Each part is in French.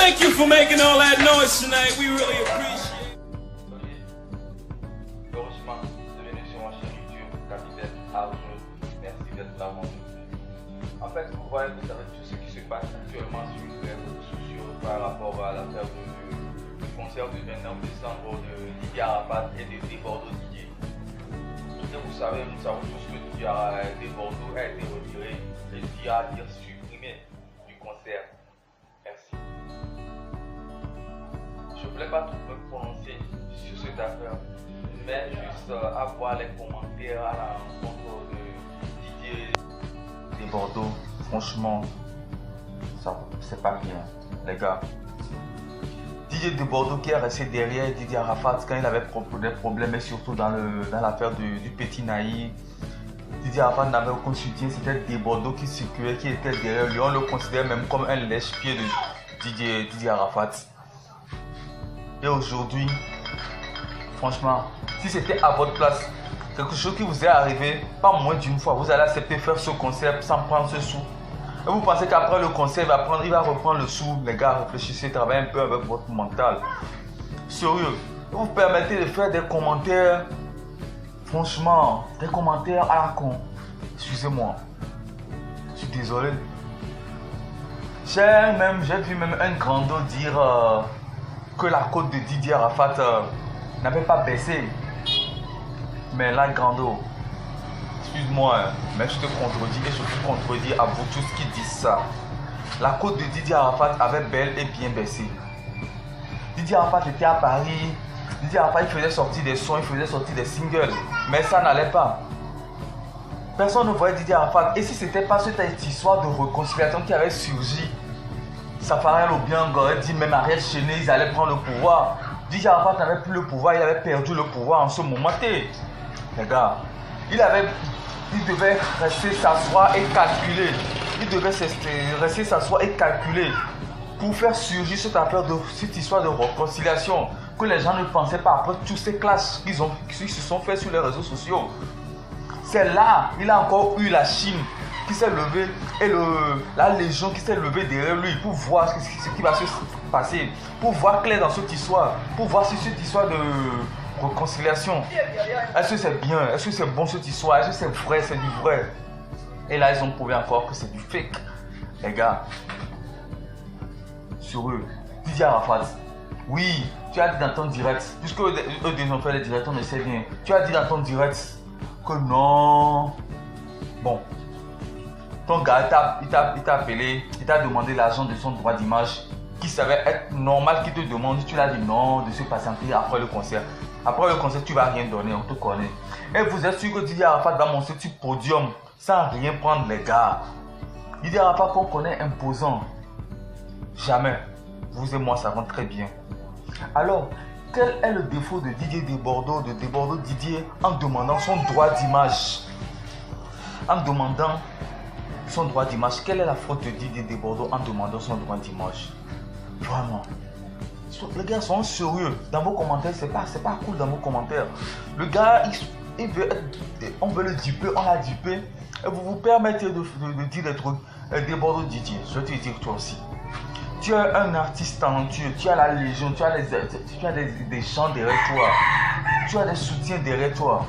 Thank you for making all that noise tonight. We really appreciate it. Heureusement, bienvenue sur ma chaîne YouTube, Capitaine Arnaud. Merci d'être là, mon Dieu. En fait, vous voyez, vous savez tout ce qui se passe actuellement sur les réseaux sociaux par rapport à l'affaire du concert du 29 décembre de Didier Arafat et de Desbordeaux Didier. Et vous savez, nous savons tous que Desbordeaux a été retiré et Didier a été supprimé du concert. Merci. Je ne voulais pas trop me prononcer sur cette affaire, mais juste avoir les commentaires à la rencontre de Didier Desbordeaux. Franchement, ça c'est pas bien, les gars. Didier Desbordeaux qui est resté derrière Didier Arafat quand il avait des problèmes, et surtout dans l'affaire du petit Naï. Didier Arafat n'avait aucun soutien, c'était Desbordeaux qui circulait, qui était derrière lui. On le considère même comme un lèche-pied de Didier Arafat. Et aujourd'hui, franchement, si c'était à votre place, quelque chose qui vous est arrivé, pas moins d'une fois, vous allez accepter faire ce concert sans prendre ce sou. Et vous pensez qu'après le concert, il va reprendre le sou. Les gars, réfléchissez, travaillez un peu avec votre mental. Sérieux, vous permettez de faire des commentaires, franchement, des commentaires à la con. Excusez-moi, je suis désolé. J'ai vu même un grando dire que la côte de Didier Arafat n'avait pas baissé. Mais là, grando, excuse-moi, mais je te contredis et je vous contredis à vous tous qui disent ça. La côte de Didier Arafat avait bel et bien baissé. Didier Arafat était à Paris. Didier Arafat, il faisait sortir des sons, il faisait sortir des singles. Mais ça n'allait pas. Personne ne voyait Didier Arafat. Et si ce n'était pas cette histoire de réconciliation qui avait surgi, Safari Obiang aurait dit même Ariel Cheney, ils allaient prendre le pouvoir. Didier Arafat n'avait plus le pouvoir, il avait perdu le pouvoir en ce moment. Les gars, il devait rester s'asseoir et calculer. Il devait rester s'asseoir et calculer pour faire surgir cette histoire de réconciliation que les gens ne pensaient pas après tous ces clashs qu'ils se sont faits sur les réseaux sociaux. C'est là, il a encore eu la Chine qui s'est levée et la Légion qui s'est levée derrière lui pour voir ce qui va se passer, pour voir clair dans cette histoire, pour voir si cette histoire de réconciliation, est-ce que c'est bien, est-ce que c'est bon cette histoire, est-ce que c'est vrai, c'est du vrai. Et là ils ont prouvé encore que c'est du fake. Les gars, sur eux, Didier Arafat, oui, tu as dit dans ton direct, puisque eux ont fait les directs, on le sait bien, tu as dit dans ton direct que non. Bon, ton gars il t'a appelé, il t'a demandé l'argent de son droit d'image qui savait être normal qu'il te demande. Tu l'as dit non, de se patienter après le concert. Après le concert, tu vas rien donner, on te connaît. Et vous êtes sûr que Didier Arafat va monter sur podium sans rien prendre, les gars. Didier Arafat qu'on connaît imposant. Jamais. Vous et moi savons très bien. Alors, quel est le défaut de Didier Desbordeaux, de Desbordeaux Didier, en demandant son droit d'image? En demandant son droit d'image, quelle est la faute de Didier Desbordeaux en demandant son droit d'image? Vraiment. Les gars sont sérieux. Dans vos commentaires, c'est pas cool dans vos commentaires. Le gars, on veut le duper, on l'a dupé. Et vous vous permettez de dire des trucs. Desbordeaux Didier, je vais te dire toi aussi. Tu es un artiste talentueux, tu as la Légion, tu as des gens derrière toi. Tu as des soutiens derrière toi.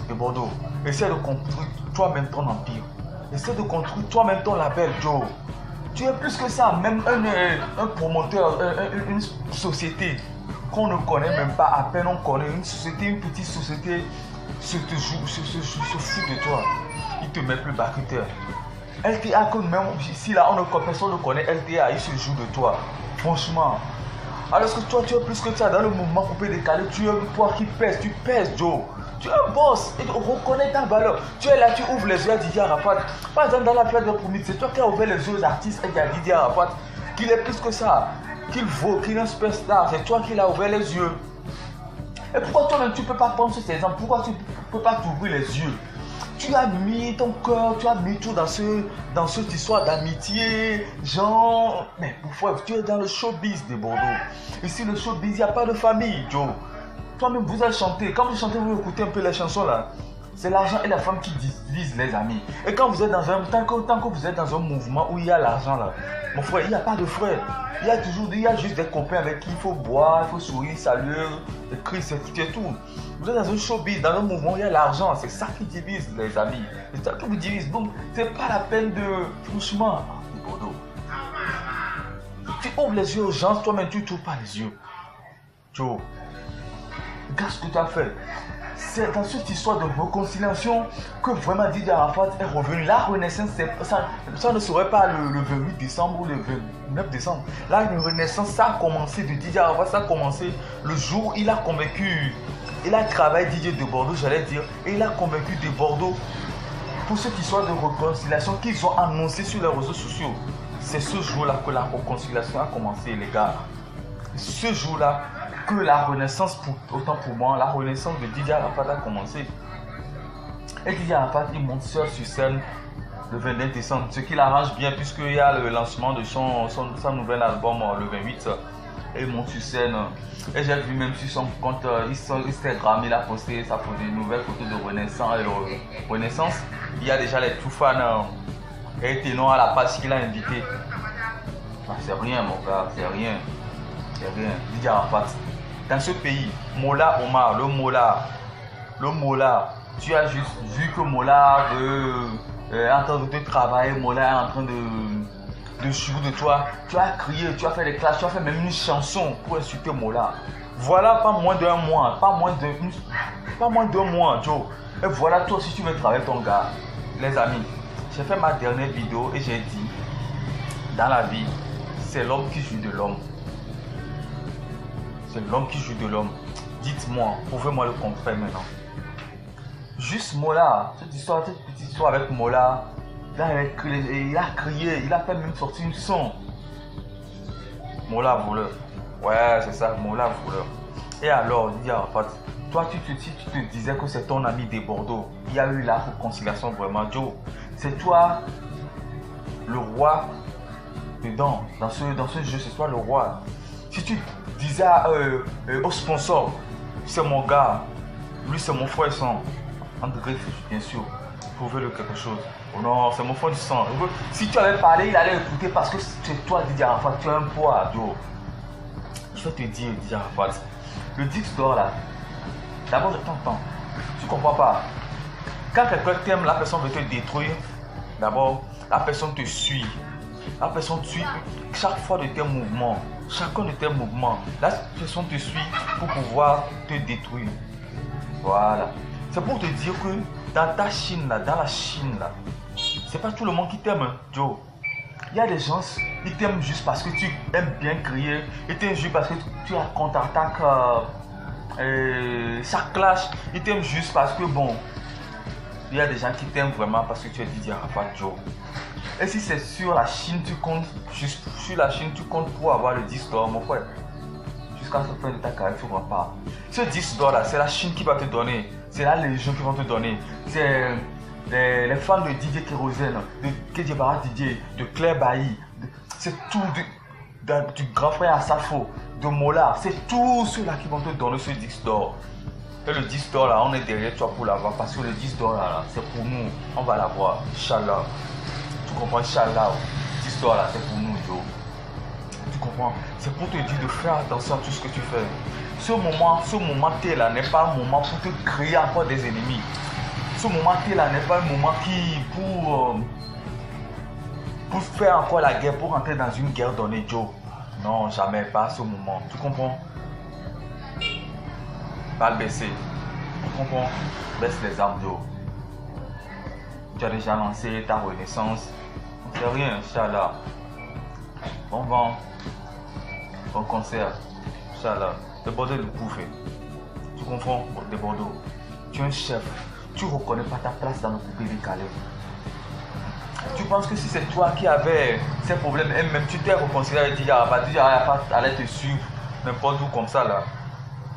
Desbordeaux, essaie de construire toi-même ton empire. Essaie de construire toi-même ton label, Joe. Tu es plus que ça, même un promoteur, une société qu'on ne connaît même pas, à peine on connaît, une petite société se fout de toi. Il te met plus bas que terre. LTA, que même ici là, personne ne connaît LTA, il se joue de toi. Franchement. Alors que toi, tu es plus que ça, dans le mouvement coupé décalé, tu es toi qui pèse, tu pèses, Joe. Tu es un boss et reconnais ta valeur. Tu es là, tu ouvres les yeux à Didier Arafat. Par exemple, dans l'affaire de Promis, c'est toi qui as ouvert les yeux aux artistes et à Didier Arafat qu'il est plus que ça, qu'il vaut, qu'il est un superstar. C'est toi qui l'as ouvert les yeux. Et pourquoi toi-même tu ne peux pas prendre ces exemples? Pourquoi tu ne peux pas t'ouvrir les yeux? Tu as mis ton cœur, tu as mis tout dans cette histoire d'amitié, genre. Mais pourquoi tu es dans le showbiz de Bordeaux? Ici, le showbiz, il n'y a pas de famille, Joe. Toi-même, vous allez chanter. Quand vous chantez, vous écoutez un peu les chansons là. C'est l'argent et la femme qui divisent les amis. Et quand vous êtes dans tant que vous êtes dans un mouvement où il y a l'argent là, Mon frère, il n'y a pas de frère. Il y a juste des copains avec qui il faut boire, il faut sourire, saluer, écrire, c'est tout. Vous êtes dans un showbiz, dans un mouvement, il y a l'argent. C'est ça qui divise, les amis. C'est ça qui vous divise. Donc, c'est pas la peine de... Franchement, Bordeaux. Tu ouvres les yeux aux gens, toi-même, tu ne t'ouvres pas les yeux. Joe, regarde ce que tu as fait. C'est dans cette histoire de réconciliation que vraiment Didier Arafat est revenu. La renaissance, ça ne serait pas le 28 décembre ou le 29 décembre. La renaissance, ça a commencé de Didier Arafat, ça a commencé le jour où il a convaincu, il a travaillé Didier de Bordeaux, j'allais dire, et il a convaincu de Bordeaux pour cette histoire de réconciliation qu'ils ont annoncé sur les réseaux sociaux. C'est ce jour-là que la réconciliation a commencé, les gars. Ce jour-là que la renaissance, autant pour moi, la renaissance de Didier Arafat a commencé. Et Didier Arafat, il monte seul sur scène le 29 décembre, ce qui l'arrange bien puisqu'il y a le lancement de son nouvel album le 28. Et il monte sur scène. Et j'ai vu même sur son compte Instagram, il a posté une nouvelle photo de Renaissance. Il y a déjà les tout fans et ténors à la page qu'il a invité. C'est rien mon gars, c'est rien. C'est rien. Didier Arafat. Dans ce pays, Mola Omar, le Mola, tu as juste vu que Mola est en train de te travailler, Mola est en train de jouer de toi. Tu as crié, tu as fait des classes, tu as fait même une chanson pour insulter Mola. Voilà, pas moins d'un mois, pas moins d'un mois, Joe. Et voilà, toi aussi tu veux travailler ton gars. Les amis, j'ai fait ma dernière vidéo et j'ai dit, dans la vie, c'est l'homme qui joue de l'homme. C'est l'homme qui joue de l'homme. Dites-moi, prouvez-moi le contraire maintenant. Juste Mola, cette petite histoire avec Mola, il a crié, il a fait même sortir une son. Mola voleur. Ouais, c'est ça, Mola voleur. Et alors, Didier Arafat, toi, tu te disais que c'est ton ami de Bordeaux. Il y a eu la réconciliation vraiment, Joe. C'est toi, le roi, dedans, dans ce jeu, c'est toi le roi. Si tu disais au sponsor, c'est mon gars, lui c'est mon frère sang, André, bien sûr, prouvez-le quelque chose. Oh non, c'est mon frère du sang. Si tu avais parlé, il allait écouter parce que c'est toi, Didier Arafat, tu as un poids, Joe. Je vais te dire, Didier Arafat, le disque d'or là, d'abord je t'entends, tu comprends pas. Quand quelqu'un t'aime, la personne veut te détruire, d'abord, la personne te suit. La personne te suit chaque fois de tes mouvements. Chacun de tes mouvements. La personne te suit pour pouvoir te détruire. Voilà. C'est pour te dire que dans ta Chine là, dans la Chine là, c'est pas tout le monde qui t'aime, hein, Joe. Il y a des gens, ils t'aiment juste parce que tu aimes bien crier. Ils t'aiment juste parce que tu as contre-attaque chaque clash. Ils t'aiment juste parce que bon. Il y a des gens qui t'aiment vraiment parce que tu es Didier Arafat, Joe. Et si c'est sur la Chine, tu comptes juste sur la Chine, tu comptes pour avoir le 10 d'or, mon frère. Jusqu'à la fin de ta carrière, tu ne vois pas. Ce 10 d'or là, c'est la Chine qui va te donner. C'est la Légion qui va te donner. C'est les fans de Didier Kérosène, de Kedjebara Didier, de Claire Bailly. C'est tout du grand frère Asafo, de Mola. C'est tous ceux-là qui vont te donner ce 10 d'or. Et le 10 d'or là, on est derrière toi pour l'avoir. Parce que le 10 d'or là, c'est pour nous. On va l'avoir. Inch'Allah. Tu comprends, Inch'Allah, cette histoire là, c'est pour nous, Joe. Tu comprends? C'est pour te dire de faire attention à tout ce que tu fais. Ce moment T là n'est pas un moment pour te créer encore des ennemis. Ce moment T là n'est pas un moment pour faire encore la guerre, pour rentrer dans une guerre donnée, Joe. Non, jamais, pas ce moment. Tu comprends? Pas le baisser. Tu comprends? Baisse les armes, Joe. Tu as déjà lancé ta renaissance. C'est rien, Inch'Allah. Bon vent. Bon concert. Inch'Allah. De Bordeaux de Poufé. Tu comprends? De Bordeaux. Tu es un chef. Tu ne reconnais pas ta place dans le coupé décalé. Tu penses que si c'est toi qui avais ces problèmes, et même tu t'es réconcilié avec Didier Arafat, Didier Arafat allait te suivre n'importe où comme ça là.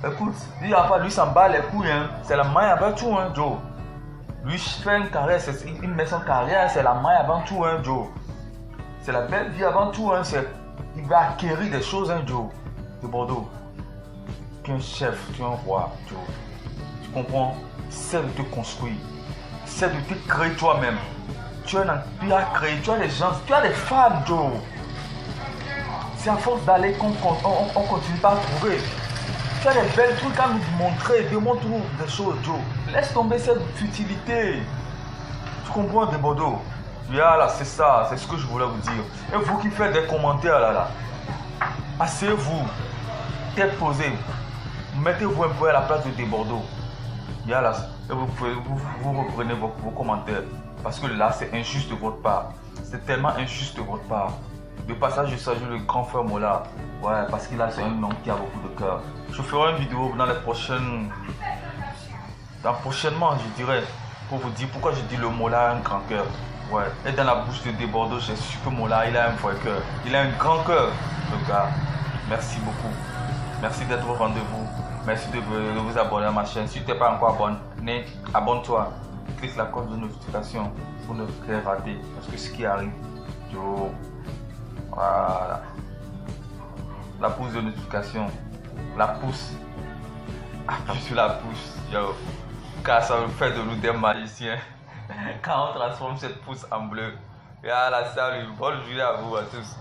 Écoute, Didier Arafat lui s'en bat les couilles, hein. C'est la main avant tout, hein, Joe. Lui fait une carrière, il met son carrière, c'est la main avant tout, hein, Joe. C'est la belle vie avant tout, hein. Il va acquérir des choses, hein, Joe. De Bordeaux. Tu es un chef, tu es un roi, Joe. Tu comprends? C'est de te construire. C'est de te créer toi-même. Tu as créé, tu as des gens, tu as des fans, Joe. C'est à force d'aller qu'on continue pas à trouver. Tu as des belles trucs à nous montrer. Démontre-nous des choses, Joe. Laisse tomber cette futilité. Tu comprends, des Bordeaux? Là, c'est ça. C'est ce que je voulais vous dire. Et vous qui faites des commentaires là. Asseyez-vous. Tête posée. Mettez-vous un peu à la place de Bordeaux. Là, et vous reprenez vos commentaires. Parce que là, c'est injuste de votre part. C'est tellement injuste de votre part. De passage, je salue le grand frère Mola. Ouais, parce que là, c'est un homme qui a beaucoup de cœur. Je ferai une vidéo dans les prochaines... prochainement, je dirais. Pour vous dire pourquoi je dis le Mola a un grand cœur. Ouais. Et dans la bouche de Bordeaux, j'ai su que Mola, il a un vrai cœur. Il a un grand cœur, le gars. Merci beaucoup. Merci d'être au rendez-vous. Merci de vous abonner à ma chaîne. Si tu n'es pas encore abonné, abonne-toi. Clique la cloche de notification pour ne rien rater. Parce que ce qui arrive, yo, voilà. La pouce de notification. La pouce. Appuie sur la pouce. Yo. Car ça me fait de nous des magiciens. Quand on transforme cette pouce en bleu. Voilà, salut. Bonne journée à vous à tous.